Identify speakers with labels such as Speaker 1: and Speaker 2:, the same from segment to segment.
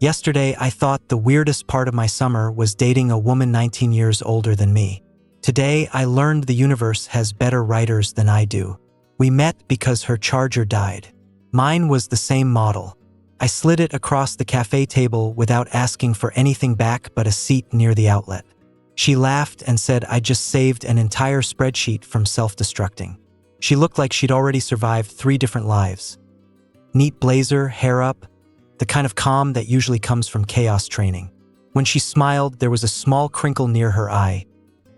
Speaker 1: Yesterday, I thought the weirdest part of my summer was dating a woman 19 years older than me. Today, I learned the universe has better writers than I do. We met because her charger died. Mine was the same model. I slid it across the cafe table without asking for anything back but a seat near the outlet. She laughed and said I just saved an entire spreadsheet from self-destructing. She looked like she'd already survived 3 different lives. Neat blazer, hair up, the kind of calm that usually comes from chaos training. When she smiled, there was a small crinkle near her eye,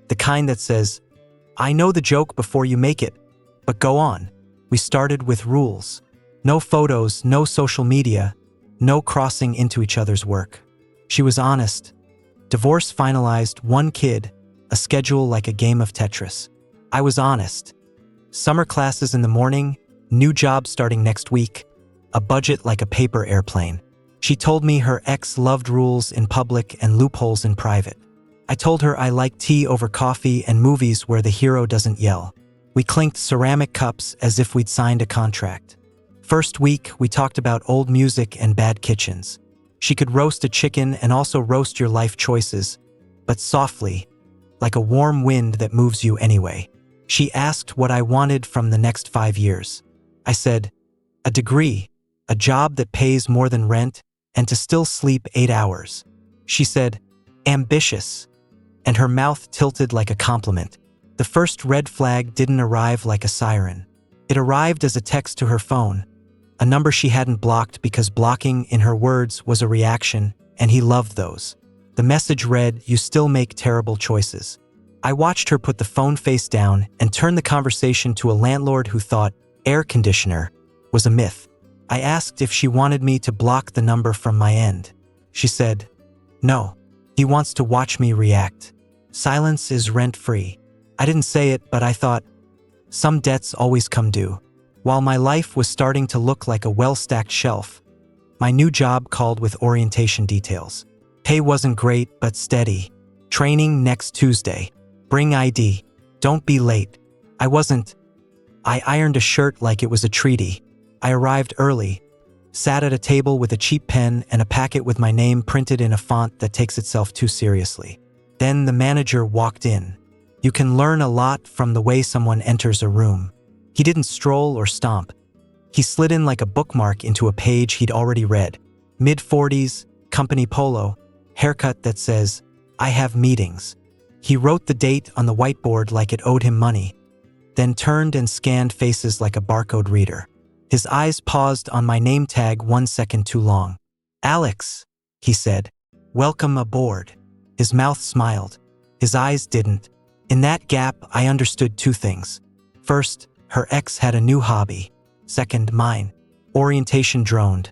Speaker 1: the kind that says, "I know the joke before you make it, but go on." We started with rules. No photos, no social media, no crossing into each other's work. She was honest. Divorce finalized, 1 kid, a schedule like a game of Tetris. I was honest. Summer classes in the morning, new job starting next week, a budget like a paper airplane. She told me her ex loved rules in public and loopholes in private. I told her I like tea over coffee and movies where the hero doesn't yell. We clinked ceramic cups as if we'd signed a contract. First week, we talked about old music and bad kitchens. She could roast a chicken and also roast your life choices, but softly, like a warm wind that moves you anyway. She asked what I wanted from the next 5 years. I said, a degree, a job that pays more than rent, and to still sleep 8 hours. She said, ambitious, and her mouth tilted like a compliment. The first red flag didn't arrive like a siren. It arrived as a text to her phone, a number she hadn't blocked because blocking, in her words, was a reaction, and he loved those. The message read, "You still make terrible choices." I watched her put the phone face down and turn the conversation to a landlord who thought air conditioner was a myth. I asked if she wanted me to block the number from my end. She said, "No, he wants to watch me react. Silence is rent-free." I didn't say it, but I thought, some debts always come due. While my life was starting to look like a well-stacked shelf, my new job called with orientation details. Pay wasn't great, but steady. Training next Tuesday. Bring ID. Don't be late. I wasn't. I ironed a shirt like it was a treaty. I arrived early, sat at a table with a cheap pen and a packet with my name printed in a font that takes itself too seriously. Then the manager walked in. You can learn a lot from the way someone enters a room. He didn't stroll or stomp. He slid in like a bookmark into a page he'd already read. Mid-40s, company polo, haircut that says, "I have meetings." He wrote the date on the whiteboard like it owed him money, then turned and scanned faces like a barcode reader. His eyes paused on my name tag 1 second too long. "Alex," he said, "welcome aboard." His mouth smiled. His eyes didn't. In that gap, I understood 2 things. First, her ex had a new hobby. Second, mine. Orientation droned.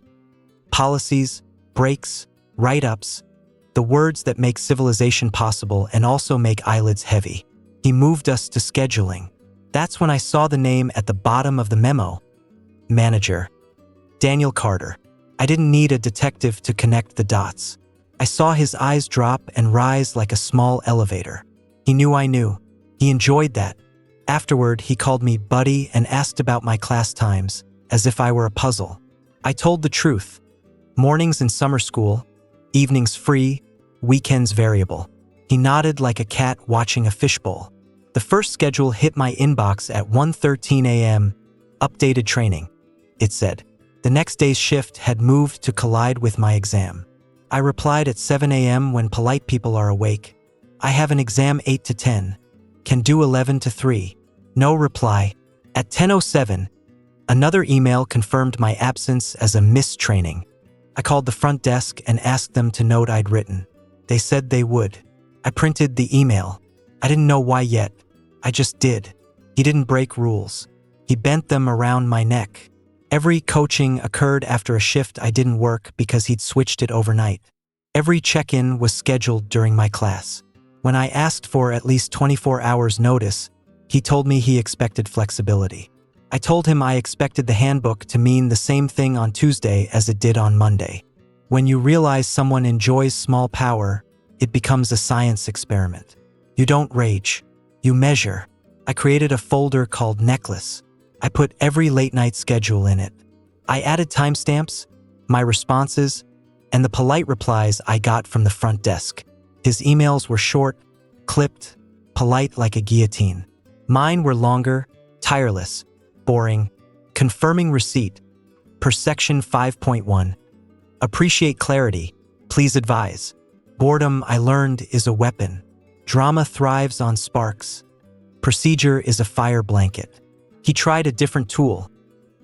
Speaker 1: Policies, breaks, write-ups, the words that make civilization possible and also make eyelids heavy. He moved us to scheduling. That's when I saw the name at the bottom of the memo. Manager. Daniel Carter. I didn't need a detective to connect the dots. I saw his eyes drop and rise like a small elevator. He knew I knew. He enjoyed that. Afterward, he called me buddy and asked about my class times, as if I were a puzzle. I told the truth. Mornings in summer school, evenings free, weekends variable. He nodded like a cat watching a fishbowl. The first schedule hit my inbox at 1:13 a.m., updated training. It said. The next day's shift had moved to collide with my exam. I replied at 7 a.m. when polite people are awake. I have an exam 8 to 10. Can do 11 to 3. No reply. At 10:07, another email confirmed my absence as a missed training. I called the front desk and asked them to note I'd written. They said they would. I printed the email. I didn't know why yet. I just did. He didn't break rules. He bent them around my neck. Every coaching occurred after a shift I didn't work because he'd switched it overnight. Every check-in was scheduled during my class. When I asked for at least 24 hours notice, he told me he expected flexibility. I told him I expected the handbook to mean the same thing on Tuesday as it did on Monday. When you realize someone enjoys small power, it becomes a science experiment. You don't rage. You measure. I created a folder called Necklace. I put every late-night schedule in it. I added timestamps, my responses, and the polite replies I got from the front desk. His emails were short, clipped, polite like a guillotine. Mine were longer, tireless, boring, confirming receipt, per section 5.1. Appreciate clarity, please advise. Boredom, I learned, is a weapon. Drama thrives on sparks. Procedure is a fire blanket. He tried a different tool,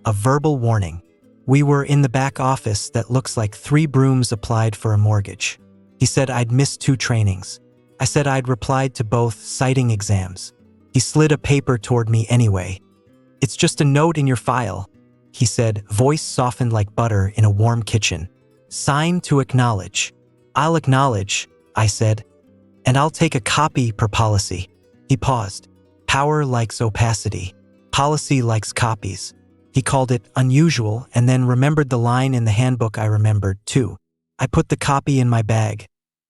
Speaker 1: a verbal warning. We were in the back office that looks like 3 brooms applied for a mortgage. He said I'd missed 2 trainings. I said I'd replied to both, citing exams. He slid a paper toward me anyway. It's just a note in your file, he said, voice softened like butter in a warm kitchen. Sign to acknowledge. I'll acknowledge, I said, and I'll take a copy per policy. He paused. Power likes opacity. Policy likes copies. He called it unusual and then remembered the line in the handbook I remembered, too. I put the copy in my bag,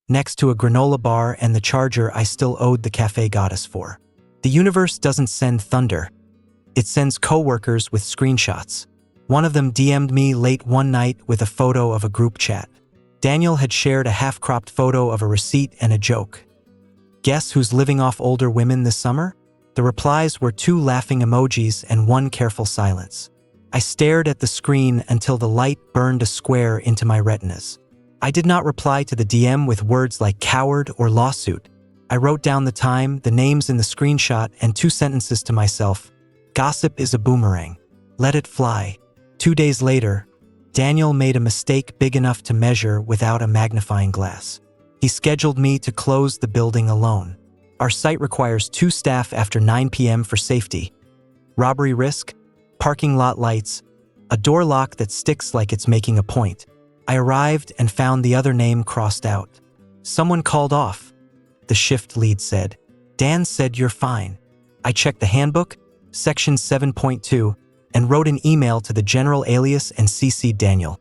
Speaker 1: next to a granola bar and the charger I still owed the cafe goddess for. The universe doesn't send thunder. It sends coworkers with screenshots. One of them DM'd me late one night with a photo of a group chat. Daniel had shared a half-cropped photo of a receipt and a joke. Guess who's living off older women this summer? The replies were 2 laughing emojis and 1 careful silence. I stared at the screen until the light burned a square into my retinas. I did not reply to the DM with words like coward or lawsuit. I wrote down the time, the names in the screenshot, and 2 sentences to myself. Gossip is a boomerang. Let it fly. 2 days later, Daniel made a mistake big enough to measure without a magnifying glass. He scheduled me to close the building alone. Our site requires 2 staff after 9 p.m. for safety. Robbery risk, parking lot lights, a door lock that sticks like it's making a point. I arrived and found the other name crossed out. Someone called off. The shift lead said, Dan said you're fine. I checked the handbook, section 7.2, and wrote an email to the general alias and CC'd Daniel,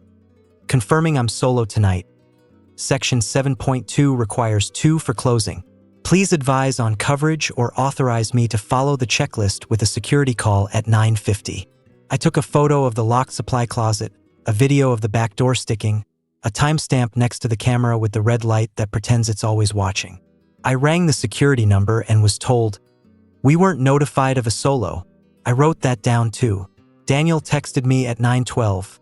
Speaker 1: confirming I'm solo tonight. Section 7.2 requires 2 for closing. Please advise on coverage or authorize me to follow the checklist with a security call at 9:50. I took a photo of the locked supply closet, a video of the back door sticking, a timestamp next to the camera with the red light that pretends it's always watching. I rang the security number and was told, we weren't notified of a solo. I wrote that down too. Daniel texted me at 9:12.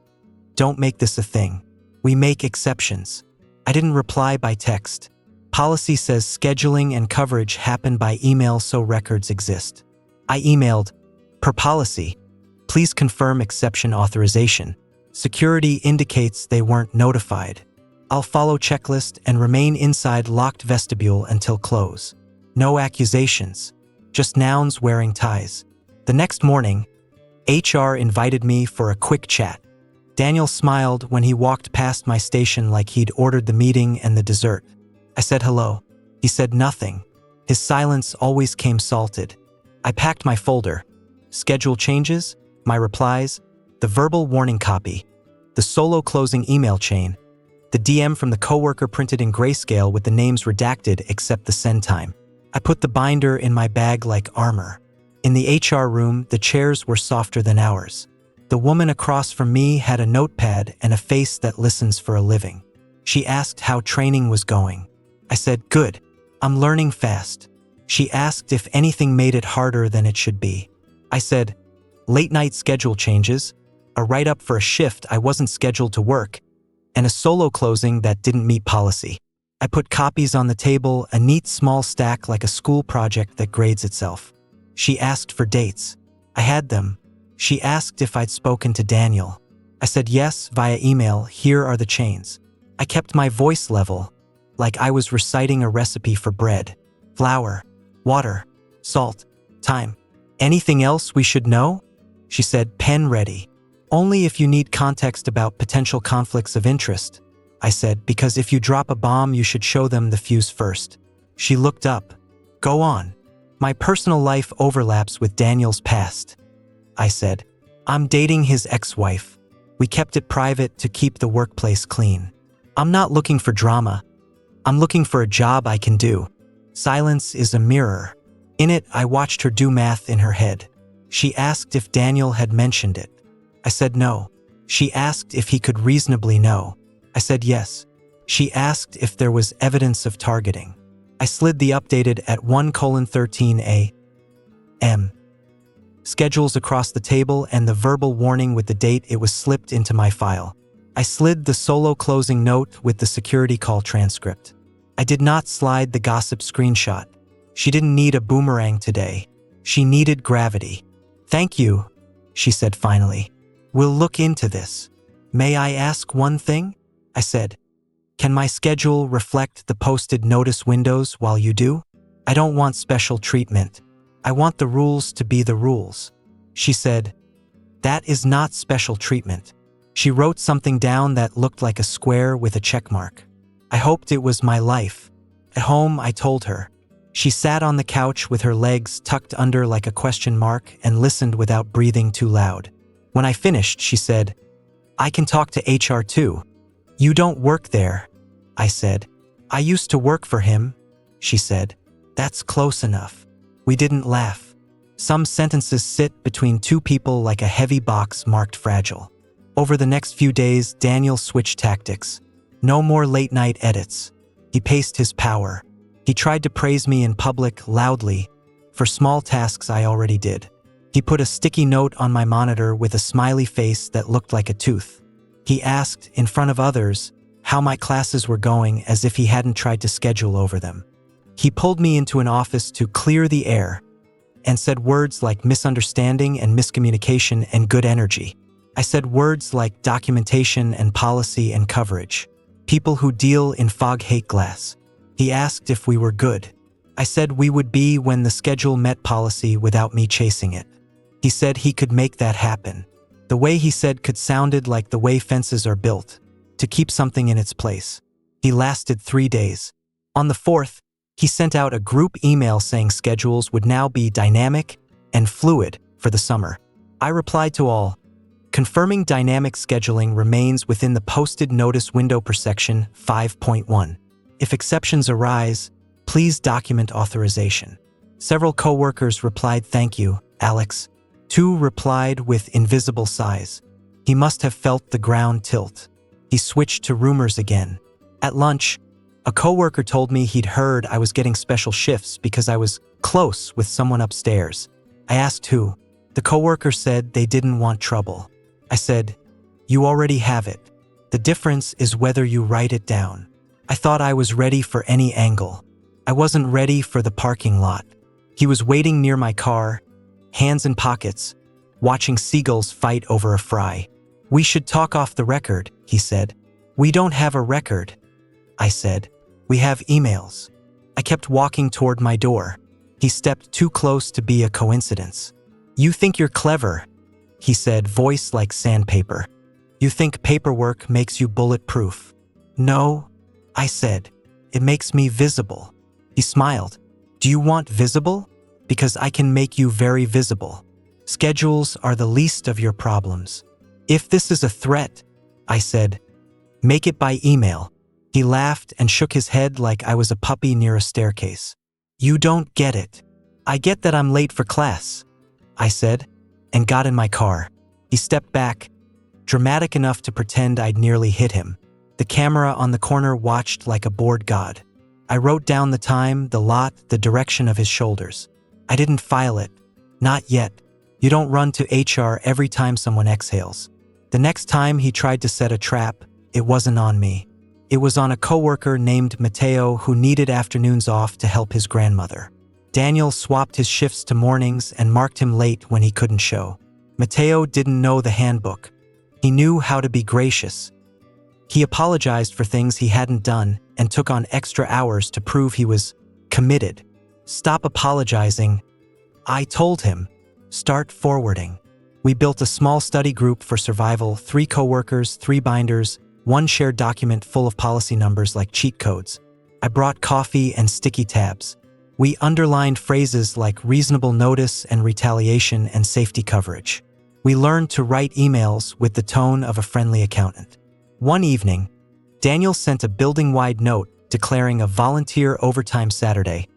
Speaker 1: Don't make this a thing. We make exceptions. I didn't reply by text. Policy says scheduling and coverage happen by email so records exist. I emailed, per policy, please confirm exception authorization. Security indicates they weren't notified. I'll follow checklist and remain inside locked vestibule until close. No accusations, just nouns wearing ties. The next morning, HR invited me for a quick chat. Daniel smiled when he walked past my station like he'd ordered the meeting and the dessert. I said hello. He said nothing. His silence always came salted. I packed my folder. Schedule changes, my replies, the verbal warning copy, the solo closing email chain, the DM from the coworker printed in grayscale with the names redacted except the send time. I put the binder in my bag like armor. In the HR room, the chairs were softer than ours. The woman across from me had a notepad and a face that listens for a living. She asked how training was going. I said, good. I'm learning fast. She asked if anything made it harder than it should be. I said, late night schedule changes, a write-up for a shift I wasn't scheduled to work, and a solo closing that didn't meet policy. I put copies on the table, a neat small stack like a school project that grades itself. She asked for dates. I had them. She asked if I'd spoken to Daniel. I said yes via email, here are the chains. I kept my voice level, like I was reciting a recipe for bread. Flour, water, salt, time. Anything else we should know? She said, pen ready. Only if you need context about potential conflicts of interest. I said, because if you drop a bomb, you should show them the fuse first. She looked up. Go on. My personal life overlaps with Daniel's past. I said, I'm dating his ex-wife. We kept it private to keep the workplace clean. I'm not looking for drama. I'm looking for a job I can do. Silence is a mirror. In it, I watched her do math in her head. She asked if Daniel had mentioned it. I said no. She asked if he could reasonably know. I said yes. She asked if there was evidence of targeting. I slid the updated at 1:13 a.m. schedules across the table and the verbal warning with the date it was slipped into my file. I slid the solo closing note with the security call transcript. I did not slide the gossip screenshot. She didn't need a boomerang today. She needed gravity. "Thank you," she said finally. "We'll look into this." "May I ask one thing?" I said. "Can my schedule reflect the posted notice windows while you do? I don't want special treatment. I want the rules to be the rules." She said, "That is not special treatment." She wrote something down that looked like a square with a check mark. I hoped it was my life. At home, I told her. She sat on the couch with her legs tucked under like a question mark and listened without breathing too loud. When I finished, she said, "I can talk to HR too." "You don't work there," I said. "I used to work for him," she said. "That's close enough." We didn't laugh. Some sentences sit between two people like a heavy box marked fragile. Over the next few days, Daniel switched tactics. No more late-night edits. He paced his power. He tried to praise me in public loudly for small tasks I already did. He put a sticky note on my monitor with a smiley face that looked like a tooth. He asked, in front of others, how my classes were going as if he hadn't tried to schedule over them. He pulled me into an office to clear the air and said words like misunderstanding and miscommunication and good energy. I said words like documentation and policy and coverage. People who deal in fog hate glass. He asked if we were good. I said we would be when the schedule met policy without me chasing it. He said he could make that happen. The way he said could sounded like the way fences are built, to keep something in its place. He lasted 3 days. On the 4th, he sent out a group email saying schedules would now be dynamic and fluid for the summer. I replied to all, confirming dynamic scheduling remains within the posted notice window per section 5.1. If exceptions arise, please document authorization. Several coworkers replied, "Thank you, Alex." 2 replied with invisible sighs. He must have felt the ground tilt. He switched to rumors again. At lunch, a coworker told me he'd heard I was getting special shifts because I was close with someone upstairs. I asked who. The coworker said they didn't want trouble. I said, "You already have it. The difference is whether you write it down." I thought I was ready for any angle. I wasn't ready for the parking lot. He was waiting near my car, hands in pockets, watching seagulls fight over a fry. "We should talk off the record," he said. "We don't have a record," I said. "We have emails." I kept walking toward my door. He stepped too close to be a coincidence. "You think you're clever," he said, voice like sandpaper. "You think paperwork makes you bulletproof." "No," I said. "It makes me visible." He smiled. "Do you want visible? Because I can make you very visible. Schedules are the least of your problems." "If this is a threat," I said, "make it by email." He laughed and shook his head like I was a puppy near a staircase. "You don't get it." "I get that I'm late for class," I said, and got in my car. He stepped back, dramatic enough to pretend I'd nearly hit him. The camera on the corner watched like a bored god. I wrote down the time, the lot, the direction of his shoulders. I didn't file it. Not yet. You don't run to HR every time someone exhales. The next time he tried to set a trap, it wasn't on me. It was on a coworker named Matteo who needed afternoons off to help his grandmother. Daniel swapped his shifts to mornings and marked him late when he couldn't show. Matteo didn't know the handbook. He knew how to be gracious. He apologized for things he hadn't done and took on extra hours to prove he was committed. "Stop apologizing," I told him. "Start forwarding." We built a small study group for survival, 3 coworkers, 3 binders, 1 shared document full of policy numbers like cheat codes. I brought coffee and sticky tabs. We underlined phrases like reasonable notice and retaliation and safety coverage. We learned to write emails with the tone of a friendly accountant. One evening, Daniel sent a building-wide note declaring a volunteer overtime Saturday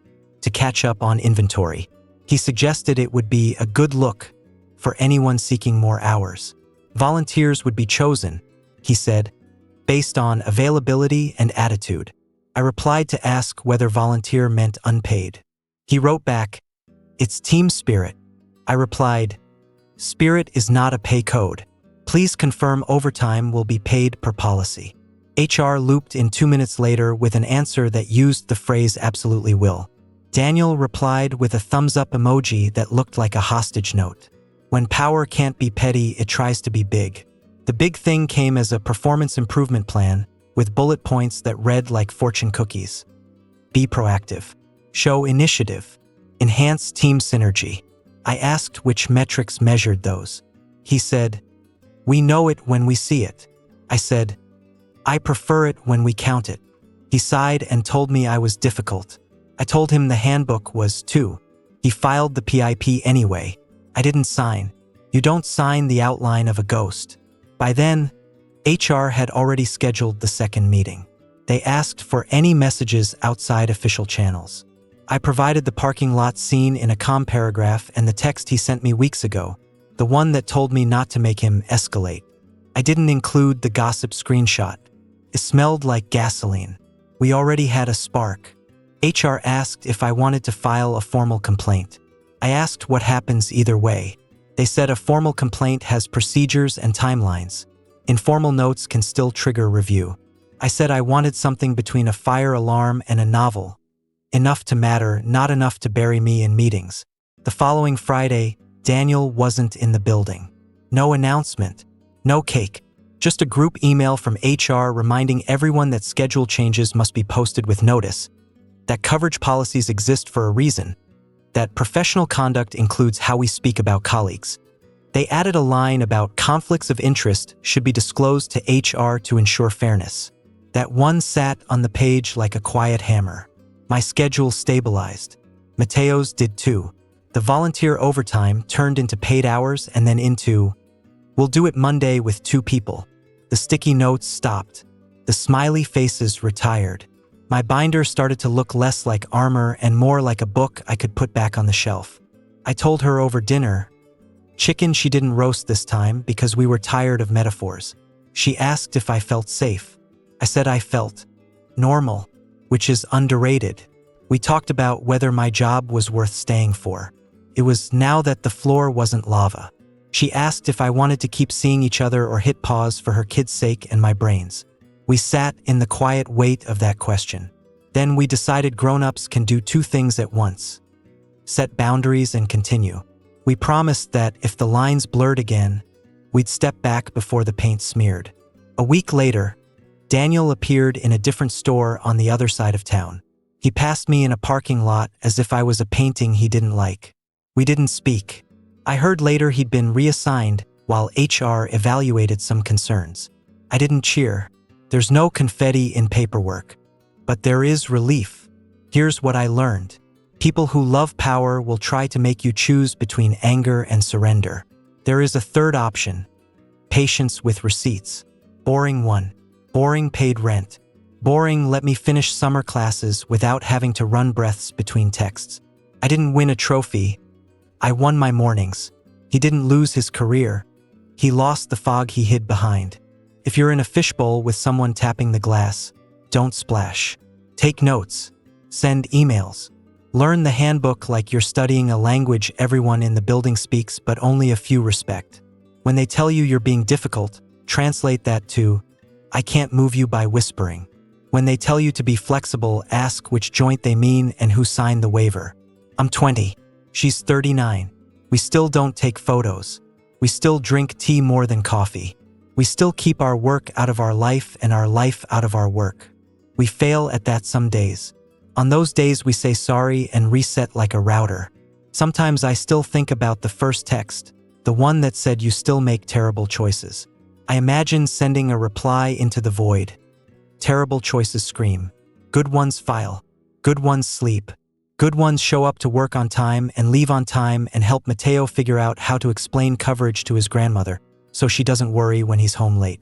Speaker 1: to catch up on inventory. He suggested it would be a good look for anyone seeking more hours. Volunteers would be chosen, he said, based on availability and attitude. I replied to ask whether volunteer meant unpaid. He wrote back, "It's team spirit." I replied, "Spirit is not a pay code. Please confirm overtime will be paid per policy." HR looped in 2 minutes later with an answer that used the phrase "absolutely will." Daniel replied with a thumbs-up emoji that looked like a hostage note. When power can't be petty, it tries to be big. The big thing came as a performance improvement plan with bullet points that read like fortune cookies. Be proactive. Show initiative. Enhance team synergy. I asked which metrics measured those. He said, "We know it when we see it." I said, "I prefer it when we count it." He sighed and told me I was difficult. I told him the handbook was too. He filed the PIP anyway. I didn't sign. You don't sign the outline of a ghost. By then, HR had already scheduled the second meeting. They asked for any messages outside official channels. I provided the parking lot scene in a calm paragraph and the text he sent me weeks ago, the one that told me not to make him escalate. I didn't include the gossip screenshot. It smelled like gasoline. We already had a spark. HR asked if I wanted to file a formal complaint. I asked what happens either way. They said a formal complaint has procedures and timelines. Informal notes can still trigger review. I said I wanted something between a fire alarm and a novel. Enough to matter, not enough to bury me in meetings. The following Friday, Daniel wasn't in the building. No announcement. No cake. Just a group email from HR reminding everyone that schedule changes must be posted with notice, that coverage policies exist for a reason, that professional conduct includes how we speak about colleagues. They added a line about conflicts of interest should be disclosed to HR to ensure fairness. That one sat on the page like a quiet hammer. My schedule stabilized. Mateo's did too. The volunteer overtime turned into paid hours and then into, "We'll do it Monday with 2 people." The sticky notes stopped. The smiley faces retired. My binder started to look less like armor and more like a book I could put back on the shelf. I told her over dinner. Chicken she didn't roast this time because we were tired of metaphors. She asked if I felt safe. I said I felt normal, which is underrated. We talked about whether my job was worth staying for. It was now that the floor wasn't lava. She asked if I wanted to keep seeing each other or hit pause for her kid's sake and my brains. We sat in the quiet weight of that question. Then we decided grown-ups can do 2 things at once. Set boundaries and continue. We promised that if the lines blurred again, we'd step back before the paint smeared. A week later, Daniel appeared in a different store on the other side of town. He passed me in a parking lot as if I was a painting he didn't like. We didn't speak. I heard later he'd been reassigned while HR evaluated some concerns. I didn't cheer. There's no confetti in paperwork. But there is relief. Here's what I learned. People who love power will try to make you choose between anger and surrender. There is a third option. Patience with receipts. Boring one. Boring paid rent. Boring let me finish summer classes without having to run breaths between texts. I didn't win a trophy. I won my mornings. He didn't lose his career. He lost the fog he hid behind. If you're in a fishbowl with someone tapping the glass, don't splash. Take notes. Send emails. Learn the handbook like you're studying a language everyone in the building speaks but only a few respect. When they tell you you're being difficult, translate that to, "I can't move you by whispering." When they tell you to be flexible, ask which joint they mean and who signed the waiver. I'm 20. She's 39. We still don't take photos. We still drink tea more than coffee. We still keep our work out of our life and our life out of our work. We fail at that some days. On those days we say sorry and reset like a router. Sometimes I still think about the first text, the one that said you still make terrible choices. I imagine sending a reply into the void. Terrible choices scream. Good ones file. Good ones sleep. Good ones show up to work on time and leave on time and help Mateo figure out how to explain coverage to his grandmother so she doesn't worry when he's home late.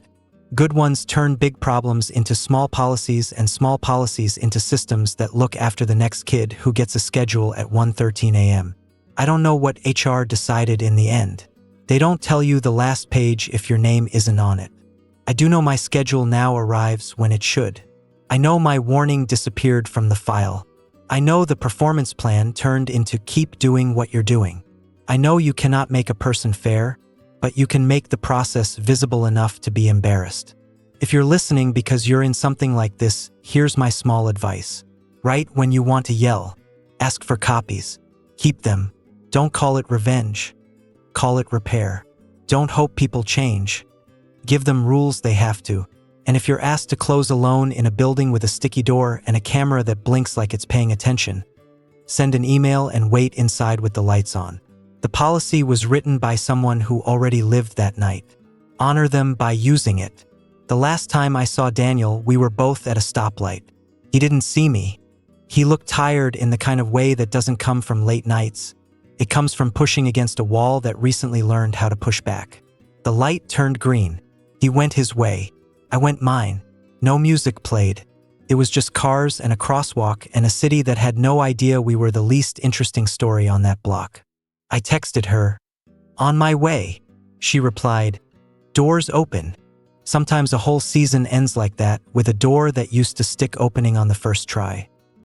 Speaker 1: Good ones turn big problems into small policies and small policies into systems that look after the next kid who gets a schedule at 1:13 a.m. I don't know what HR decided in the end. They don't tell you the last page if your name isn't on it. I do know my schedule now arrives when it should. I know my warning disappeared from the file. I know the performance plan turned into keep doing what you're doing. I know you cannot make a person fair, but you can make the process visible enough to be embarrassed. If you're listening because you're in something like this, here's my small advice. Write when you want to yell. Ask for copies. Keep them. Don't call it revenge. Call it repair. Don't hope people change. Give them rules they have to. And if you're asked to close alone in a building with a sticky door and a camera that blinks like it's paying attention, send an email and wait inside with the lights on. The policy was written by someone who already lived that night. Honor them by using it. The last time I saw Daniel, we were both at a stoplight. He didn't see me. He looked tired in the kind of way that doesn't come from late nights. It comes from pushing against a wall that recently learned how to push back. The light turned green. He went his way. I went mine. No music played. It was just cars and a crosswalk and a city that had no idea we were the least interesting story on that block. I texted her, "On my way." She replied, "Doors open." Sometimes a whole season ends like that, with a door that used to stick opening on the first try.